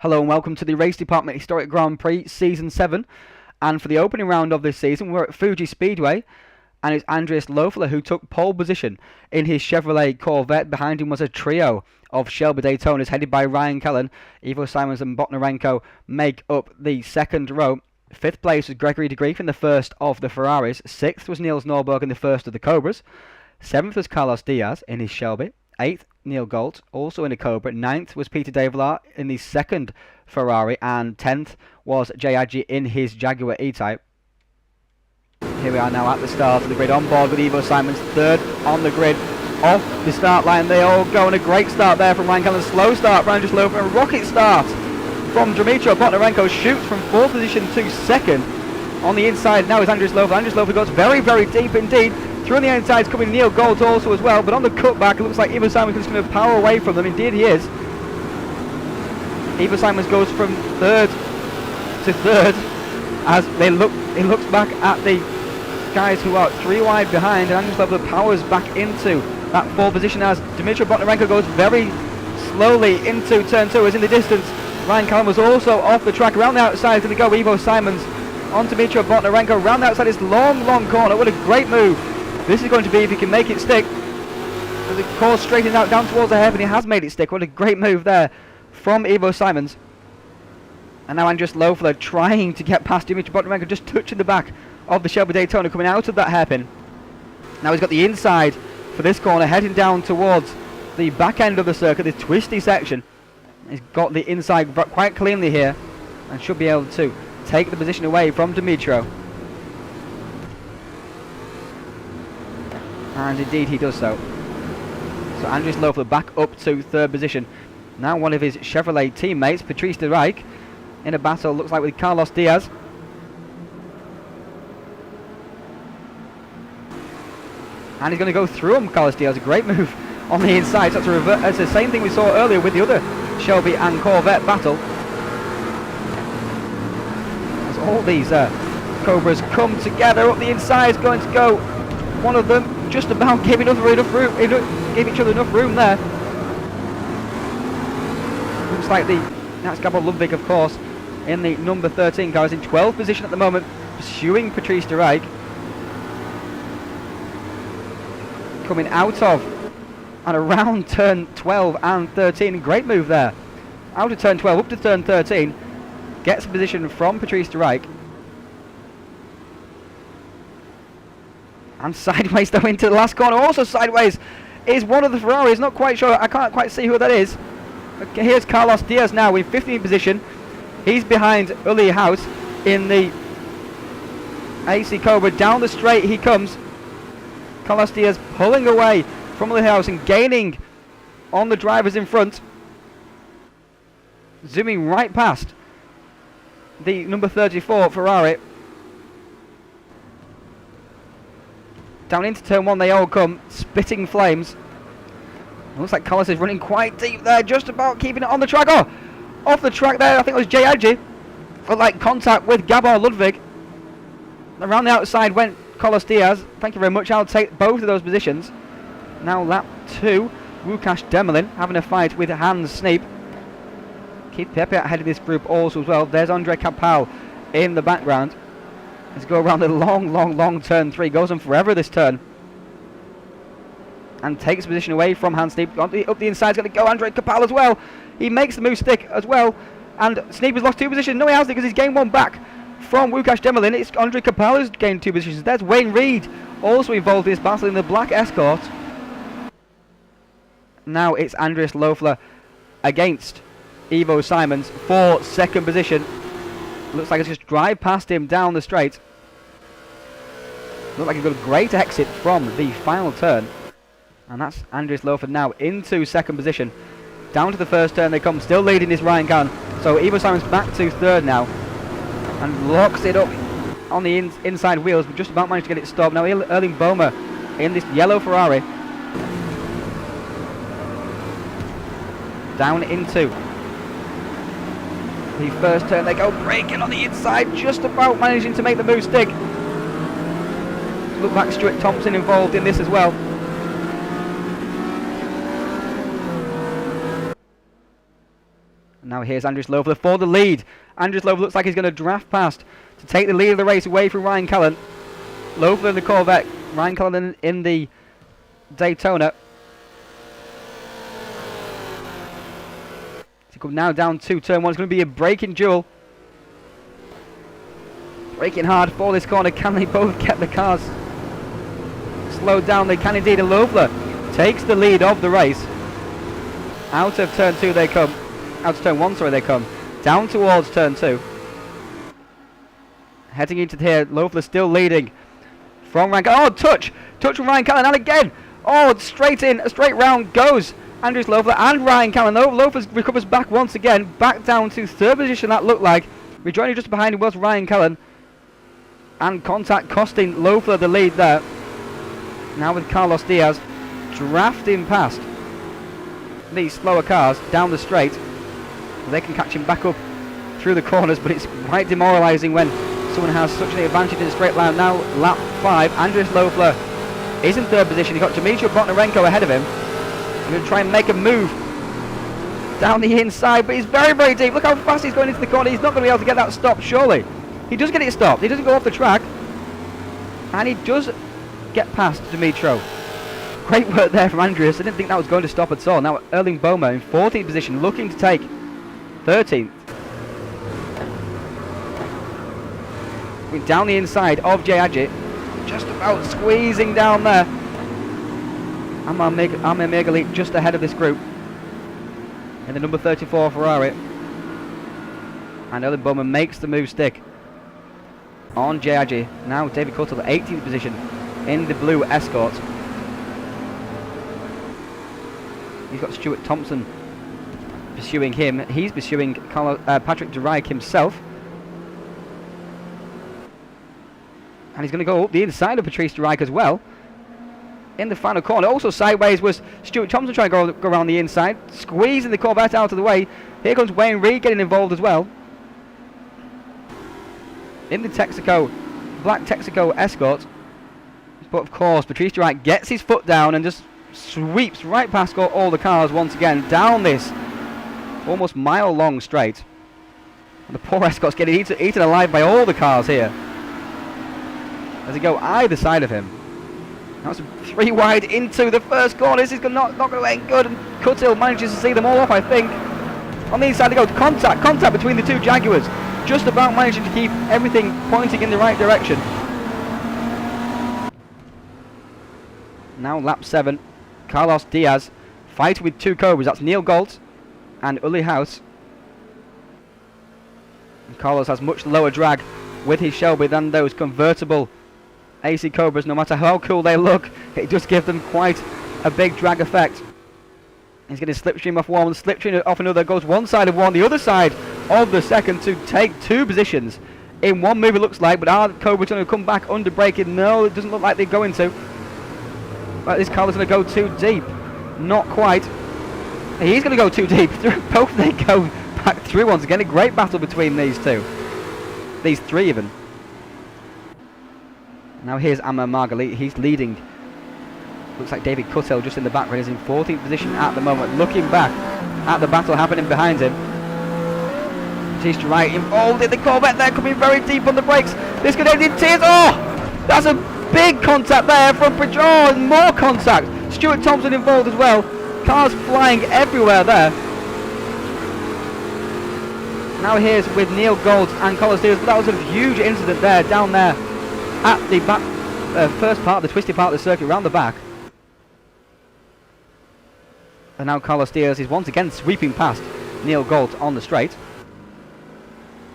Hello and welcome to the Race Department Historic Grand Prix Season 7. And for the opening round of this season, we're at Fuji Speedway. And it's Andreas Loeffler who took pole position in his Chevrolet Corvette. Behind him was a trio of Shelby Daytonas headed by Ryan Callan. Ivo Simons and Botnarenko make up the second row. Fifth place was Gregory de Grief in the first of the Ferraris. Sixth was Niels Norberg in the first of the Cobras. Seventh was Carlos Diaz in his Shelby. Eighth, Neil Galt, also in a Cobra. Ninth was Peter Develar in the second Ferrari. And 10th was Jay Adji in his Jaguar E-Type. Here we are now at the start of the grid, on board with Ivo Simons, third on the grid, off the start line. They all go on a great start there from Ryan Callan. Slow start from Andreas Loeffler, a rocket start from Dmitry Botnarenko, shoots from fourth position to second. On the inside now is Andreas Loeffler. Andreas Loeffler goes very, very deep indeed. Through on the inside is coming Neil Gold also as well, but on the cutback it looks like Ivo Simons is going to power away from them. Indeed he is. Ivo Simons goes from third to third as he looks back at the guys who are three wide behind, and Andreas Loeffler powers back into that fourth position as Dmitry Botnarenko goes very slowly into turn 2 as in the distance. Ryan Callan was also off the track. Around the outside is going to go Ivo Simons on Dmitry Botnarenko. Round the outside is long corner. What a great move this is going to be if he can make it stick. The course straightening out down towards the hairpin. He has made it stick. What a great move there from Ivo Simons. And now Andreas Loeffler trying to get past Dmitry Botnarenko, just touching the back of the Shelby Daytona coming out of that hairpin. Now he's got the inside for this corner, heading down towards the back end of the circuit, this twisty section. He's got the inside quite cleanly here and should be able to take the position away from Dmitry. And indeed he does so. So Andreas Loeffler back up to third position. Now one of his Chevrolet teammates, Patrice de Rijk, in a battle, looks like with Carlos Diaz. And he's going to go through him, Carlos Diaz. A great move on the inside. So it's the same thing we saw earlier with the other Shelby and Corvette battle. As all these Cobras come together up the inside, is going to go. One of them just about gave enough room, gave each other enough room there. Looks like that's Gabor Ludwig, of course, in the number 13 car. Is in 12th position at the moment, pursuing Patrice de Rijk. Coming out of and around turn 12 and 13. Great move there. Out of turn 12 up to turn 13. Gets a position from Patrice de Rijk. And sideways though into the last corner. Also sideways is one of the Ferraris. Not quite sure. I can't quite see who that is. Okay, here's Carlos Diaz now in 15th position. He's behind Uli House in the AC Cobra. Down the straight he comes. Carlos Diaz pulling away from the house and gaining on the drivers in front. Zooming right past the number 34 Ferrari. Down into turn 1 they all come, spitting flames. It looks like Carlos is running quite deep there, just about keeping it on the track. Oh, off the track there, I think it was Jay Adji. For like contact with Gabor Ludwig. Around the outside went Carlos Diaz. Thank you very much. I'll take both of those positions. Now lap 2. Łukasz Demelin having a fight with Hans Sneap. Keith Pepe ahead of this group also as well. There's Andre Capal in the background. Let's go around the long turn 3. Goes on forever this turn. And takes position away from Hans Sneap. Up the inside is going to go Andre Capal as well. He makes the move stick as well. And Sneap has lost 2 positions. No, he hasn't, because he's gained 1 back from Łukasz Demelin. It's Andre Capal who's gained 2 positions. There's Wayne Reed also involved in this battle in the black Escort. Now it's Andreas Loeffler against Ivo Simons for second position. Looks like it's just drive past him down the straight. Looks like he's got a great exit from the final turn. And that's Andreas Loeffler now into second position. Down to the first turn they come, still leading is Ryan Callan. So Ivo Simons back to third now. And locks it up on the inside wheels, but just about managed to get it stopped. Now Erling Bomer in this yellow Ferrari. Down into the first turn they go, braking on the inside, just about managing to make the move stick. Look back, Stuart Thompson involved in this as well. Now here's Andres Loeffler for the lead. Andres Loeffler looks like he's going to draft past to take the lead of the race away from Ryan Callan. Loeffler in the Corvette, Ryan Callan in the Daytona. So come now down to turn one. It's going to be a braking duel. Braking hard for this corner. Can they both get the cars slowed down? They can indeed. And Loeffler takes the lead of the race. Out of turn two they come. Out of turn one, sorry, they come. Down towards turn two. Heading into here, Loeffler still leading from Ryan Callan. Oh, touch from Ryan Callan, and again. Oh, straight in, a straight round goes Andres Loeffler and Ryan Callan. Loeffler recovers back once again, back down to third position that looked like. Rejoining just behind him was Ryan Callan. And contact costing Loeffler the lead there. Now with Carlos Diaz drafting past these slower cars down the straight. They can catch him back up through the corners, but it's quite demoralising when someone has such an advantage in the straight line. Now lap 5, Andres Loeffler is in third position. He's got Dmitry Botnarenko ahead of him. He's going to try and make a move down the inside, but he's very, very deep. Look how fast he's going into the corner. He's not going to be able to get that stopped, surely. He does get it stopped. He doesn't go off the track. And he does get past Dimitro. Great work there from Andreas. I didn't think that was going to stop at all. Now Erling Bomer in 14th position, looking to take 13th. Going down the inside of Jay Adjit. Just about squeezing down there. Amir Megali just ahead of this group. In the number 34 Ferrari. And Erling Bomer makes the move stick on Jay Adjit. Now David Cuttle, 18th position in the blue Escort. He's got Stuart Thompson pursuing him. He's pursuing Patrick de Rijk himself. And he's going to go up the inside of Patrice de Rijk as well. In the final corner. Also sideways was Stuart Thompson trying to go around the inside. Squeezing the Corvette out of the way. Here comes Wayne Reed getting involved as well. In the Texaco, black Texaco Escort. But of course, Patrice de Rijk gets his foot down and just sweeps right past all the cars once again down this almost mile-long straight. And the poor Escort's getting eaten alive by all the cars here as they go either side of him. Now it's 3 wide into the first corner. This is not going to end good, and Cuttle manages to see them all off, I think. On the inside they go. Contact between the two Jaguars. Just about managing to keep everything pointing in the right direction. Now lap 7. Carlos Diaz fighting with 2 Cobras. That's Neil Galt and Uli House. And Carlos has much lower drag with his Shelby than those convertible AC Cobras. No matter how cool they look, it does give them quite a big drag effect. He's getting slipstream off one, slipstream off another. Goes one side of one, the other side of the second to take 2 positions in one move, it looks like. But are Cobras going to come back under braking? No, it doesn't look like they're going to. But this car is going to go too deep. Not quite. He's going to go too deep. Both they go back through once again. A great battle between these two. These 3 even. Now here's Amir Margali. He's leading. Looks like David Cuttle just in the background. He's in 14th position at the moment. Looking back at the battle happening behind him. Patrice de Rijk involved in the Corvette there. Coming very deep on the brakes. This could end in tears. Oh! That's a big contact there from Pedro. And more contact. Stuart Thompson involved as well. Cars flying everywhere there. Now here's with Neil Gold and Carlos Diaz. But that was a huge incident there, down there at the back, first part, the twisty part of the circuit, around the back. And now Carlos Diaz is once again sweeping past Neil Gold on the straight.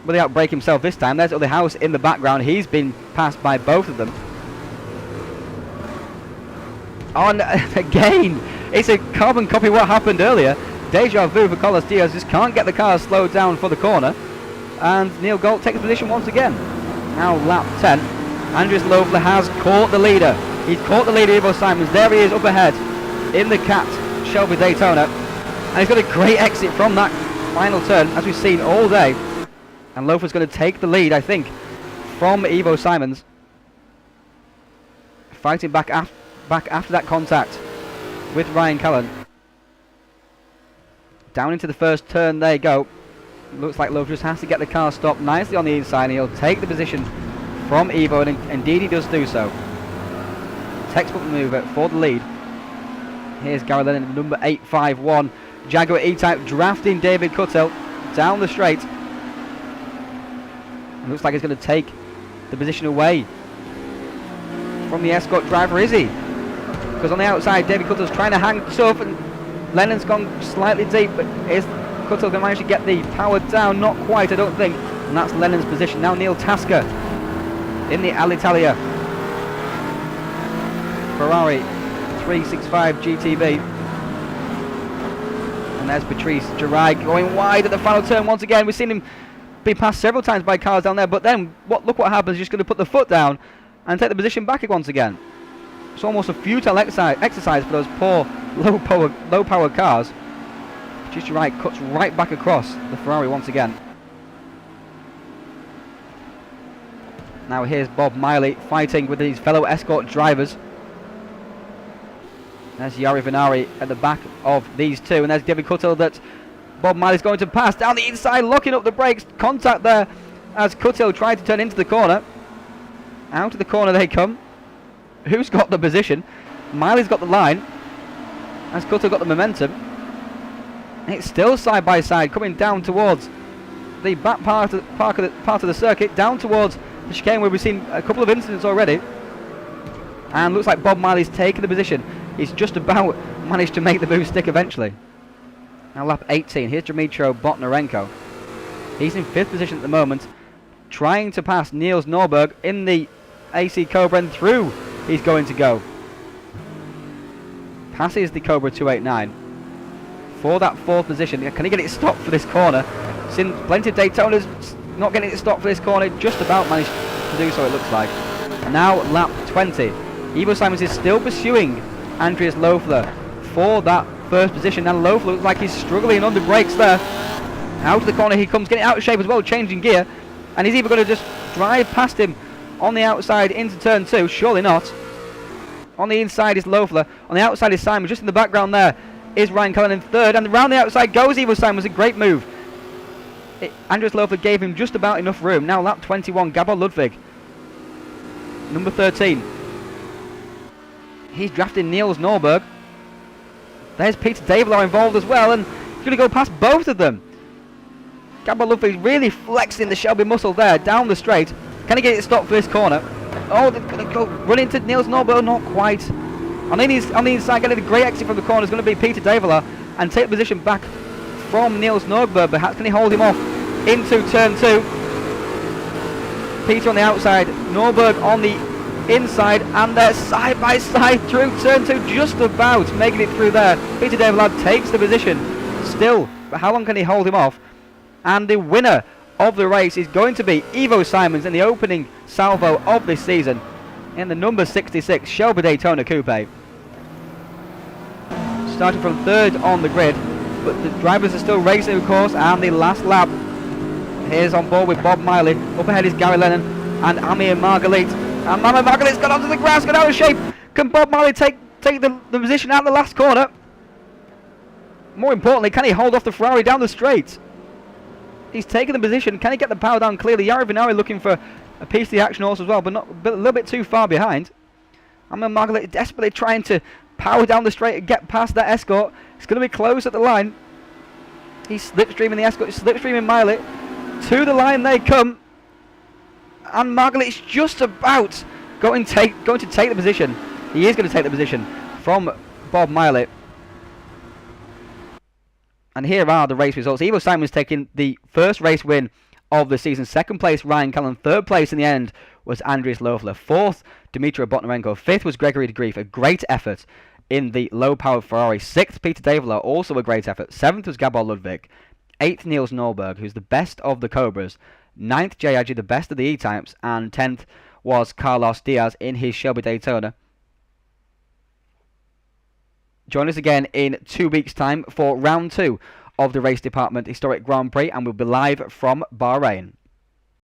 But they outbrake himself this time. There's Uli House in the background. He's been passed by both of them. On again, it's a carbon copy of what happened earlier. Deja vu for Carlos Diaz. Just can't get the car slowed down for the corner. And Neil Gold takes position once again. Now lap 10. Andres Loeffler has caught the leader. He's caught the leader, Ivo Simons. There he is up ahead in the Cat Shelby Daytona. And he's got a great exit from that final turn, as we've seen all day. And Loeffler's going to take the lead, I think, from Ivo Simons. Fighting back after that contact with Ryan Callan. Down into the first turn they go. Looks like Love just has to get the car stopped nicely on the inside, and he'll take the position from Evo, and indeed he does do so. Textbook move for the lead. Here's Gary Lennon, number 851. Jaguar E-Type drafting David Cuttle down the straight. It looks like he's going to take the position away from the Escort driver, is he? Because on the outside, David Cuttle's trying to hang tough, and Lennon's gone slightly deep, but is Cuttle going to manage to get the power down? Not quite, I don't think. And that's Lennon's position. Now Neil Tasker in the Alitalia Ferrari 365 GTB. And there's Patrice Girai going wide at the final turn once again. We've seen him be passed several times by cars down there, but then look what happens. He's just going to put the foot down and take the position back once again. It's almost a futile exercise for those poor low power cars. Patrice Girai cuts right back across the Ferrari once again. Now here's Bob Miley fighting with his fellow Escort drivers. There's Yari Venari at the back of these two, and there's David Cuttle that Bob Miley's going to pass down the inside, locking up the brakes. Contact there as Cuttle tried to turn into the corner. Out of the corner they come. Who's got the position? Miley's got the line. As Cuttle got the momentum. It's still side by side, coming down towards the back part of the circuit, down towards the chicane where we've seen a couple of incidents already. And looks like Bob Miley's taken the position. He's just about managed to make the move stick eventually. Now lap 18, here's Dmitro Botnarenko. He's in 5th position at the moment, trying to pass Niels Norberg in the AC Cobra, and through he's going to go. Passes the Cobra 289 for that 4th position. Can he get it stopped for this corner? Seen plenty of Daytonas not getting it stopped for this corner, just about managed to do so it looks like. And now lap 20. Ivo Simons is still pursuing Andreas Loeffler for that 1st position, and Loeffler looks like he's struggling under brakes there. Out of the corner he comes, getting out of shape as well, changing gear, and he's either going to just drive past him on the outside into turn 2, surely not. On the inside is Loeffler, on the outside is Simons, just in the background there is Ryan Cullen in 3rd, and around the outside goes Ivo Simons, a great move. Andreas Loeffler gave him just about enough room. Now lap 21, Gabor Ludwig, number 13. He's drafting Niels Norberg. There's Peter Davila involved as well, and he's going to go past both of them. Gabor Ludwig really flexing the Shelby muscle there, down the straight. Can he get it stopped for this corner? Oh, they're going to go run into Niels Norberg, not quite. On the inside, getting a great exit from the corner is going to be Peter Davila, and take the position back from Niels Norberg. Perhaps can he hold him off into turn 2? Peter on the outside, Norberg on the inside, and they're side by side through turn 2, just about making it through there. Peter Davila takes the position still, but how long can he hold him off? And the winner of the race is going to be Ivo Simons in the opening salvo of this season in the number 66 Shelby Daytona Coupe. Starting from 3rd on the grid, but the drivers are still racing of course, and the last lap. Here's on board with Bob Miley. Up ahead is Gary Lennon and Amir Margalit. And Mama Margalit's got onto the grass, got out of shape. Can Bob Miley take the position out of the last corner? More importantly, can he hold off the Ferrari down the straight? He's taken the position. Can he get the power down clearly? Yari Venari looking for a piece of the action also as well, but a little bit too far behind. Amir Margalit desperately trying to power down the straight and get past that Escort. It's going to be close at the line. He's slipstreaming the Escort, slipstreaming Miley. To the line they come. And Margalit's just about going to take the position. He is going to take the position from Bob Miley. And here are the race results. Ivo Simons taking the 1st race win of the season. 2nd place, Ryan Cullen. 3rd place in the end was Andreas Loeffler. 4th, Dmitro Botnarenko. 5th was Gregory de Grief. A great effort in the low-powered Ferrari. 6th, Peter Davila. Also a great effort. 7th was Gabor Ludwig. 8th, Niels Norberg, who's the best of the Cobras. 9th, Jay Adji, the best of the E-Types. And 10th was Carlos Diaz in his Shelby Daytona. Join us again in 2 weeks' time for round 2 of the Race Department Historic Grand Prix, and we'll be live from Bahrain.